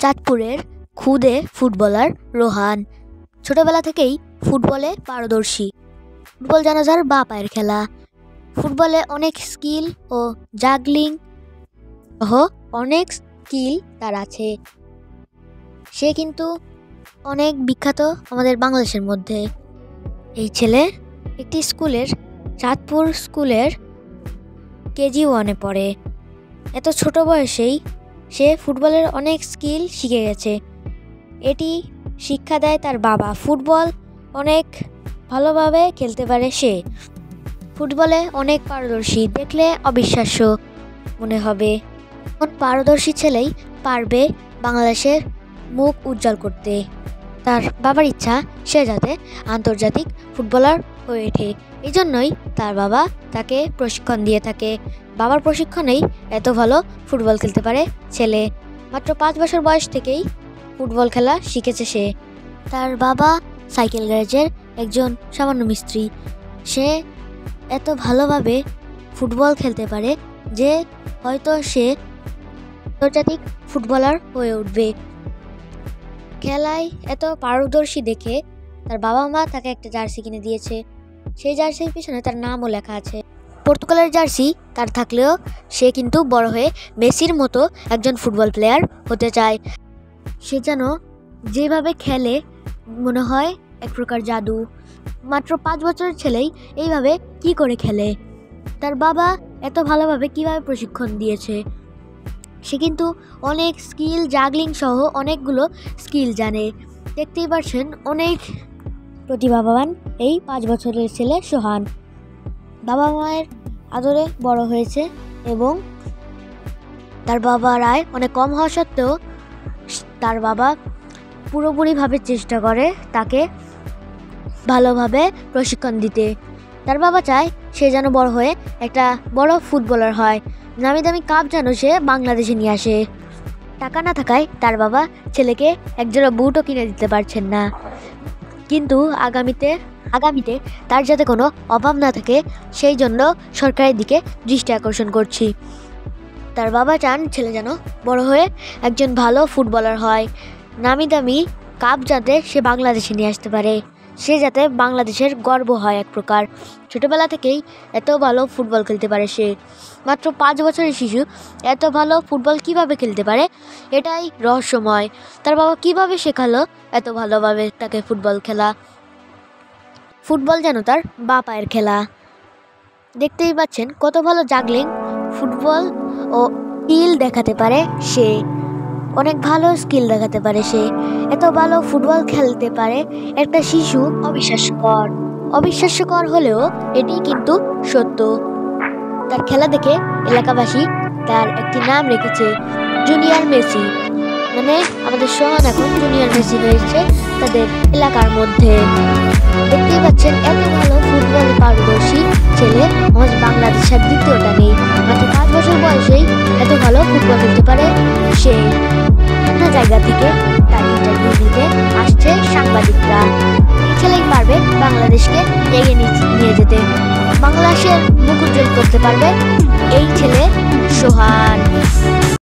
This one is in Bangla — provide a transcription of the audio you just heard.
চাঁদপুরের খুদে ফুটবলার রোহান ছোটবেলা থেকেই ফুটবলে পারদর্শী। ফুটবল যেন যার বা পায়ের খেলা। ফুটবলে অনেক স্কিল ও জাগলিং সহ অনেক স্কিল তার আছে। সে কিন্তু অনেক বিখ্যাত আমাদের বাংলাদেশের মধ্যে। এই ছেলে একটি স্কুলের চাঁদপুর স্কুলের কেজি 1-এ পড়ে। এত ছোট বয়সেই সে ফুটবলের অনেক স্কিল শিখে গেছে। এটি শিক্ষা দেয় তার বাবা। ফুটবল অনেক ভালোভাবে খেলতে পারে সে। ফুটবলে অনেক পারদর্শী, দেখলে অবিশ্বাস্য মনে হবে। কোন পারদর্শী ছেলেই পারবে বাংলাদেশের মুখ উজ্জ্বল করতে। তার বাবার ইচ্ছা সে যাতে আন্তর্জাতিক ফুটবলার হয়ে ওঠে। এই জন্যই তার বাবা তাকে প্রশিক্ষণ দিয়ে থাকে। বাবার প্রশিক্ষণেই এত ভালো ফুটবল খেলতে পারে ছেলে। মাত্র 5 বছর বয়স থেকেই ফুটবল খেলা শিখেছে সে। তার বাবা সাইকেল গ্যারেজের একজন সামান্য মিস্ত্রি। সে এত ভালোভাবে ফুটবল খেলতে পারে যে হয়তো সে আন্তর্জাতিক ফুটবলার হয়ে উঠবে। খেলায় এত পারদর্শী দেখে তার বাবা মা তাকে একটা জার্সি কিনে দিয়েছে। সেই জার্সির পিছনে তার নামও লেখা আছে। পর্তুগালের জার্সি তার থাকলেও সে কিন্তু বড় হয়ে মেসির মতো একজন ফুটবল প্লেয়ার হতে চায়। সে যেন যেভাবে খেলে মনে হয় এক প্রকার জাদু। মাত্র 5 বছরের ছেলেই এইভাবে কি করে খেলে, তার বাবা এত ভালোভাবে কিভাবে প্রশিক্ষণ দিয়েছে। সে কিন্তু অনেক স্কিল, জাগলিং সহ অনেকগুলো স্কিল জানে। দেখতেই পাচ্ছেন অনেক প্রতিভাবান এই 5 বছরের ছেলে সোহান। বাবা মায়ের আদরে বড় হয়েছে এবং তার বাবার আয় অনেক কম হওয়া সত্ত্বেও তার বাবা পুরোপুরিভাবে চেষ্টা করে তাকে ভালোভাবে প্রশিক্ষণ দিতে। তার বাবা চায় সে যেন বড় হয়ে একটা বড় ফুটবলার হয়, নামি দামি কাপ যেন সে বাংলাদেশে নিয়ে আসে। টাকা না থাকায় তার বাবা ছেলেকে একজোড়া বুটও কিনে দিতে পারছেন না। কিন্তু আগামীতে তার যাতে কোনো অভাব না থাকে সেই জন্য সরকারের দিকে দৃষ্টি আকর্ষণ করছি। তার বাবা চান ছেলে যেন বড় হয়ে একজন ভালো ফুটবলার হয়, নামি দামি কাপ যাতে সে বাংলাদেশে নিয়ে আসতে পারে, সে যাতে বাংলাদেশের গর্ব হয় এক প্রকার। ছোটোবেলা থেকেই এত ভালো ফুটবল খেলতে পারে সে। মাত্র 5 বছরের শিশু এত ভালো ফুটবল কিভাবে খেলতে পারে এটাই রহস্যময়। তার বাবা কিভাবে শেখালো এত ভালোভাবে তাকে ফুটবল খেলা। ফুটবল যেন তার বা পায়ের খেলা। দেখতেই পাচ্ছেন কত ভালো জাগলিং, ফুটবল ও স্কিল দেখাতে পারে সে। অনেক ভালো স্কিল দেখাতে পারে সে। এত ভালো ফুটবল খেলতে পারে একটা শিশু অবিশ্বাস্যকর হলেও এটি কিন্তু সত্য। তার খেলা দেখে এলাকাবাসী তার একটি নাম রেখেছে, জুনিয়র মেসি। মানে আমাদের সোহান এখন জুনিয়র মেসি হয়েছে তাদের এলাকার মধ্যে। দেখতেই পাচ্ছেন এত ভালো ফুটবল পারদর্শী ছেলে আমাদের বাংলাদেশের দ্বিতীয়টা নেই। মাত্র 5 বছর বয়সেই এত ভালো ফুটবল খেলতে পারে সে। বিভিন্ন জায়গা থেকে তার ইন্টারভিউ দিতে আসছে সাংবাদিকরা। এই ছেলেই পারবে বাংলাদেশকে এগিয়ে নিয়ে যেতে, বাংলাদেশের মুখ উজ্জ্বল করতে পারবে এই ছেলে সোহান।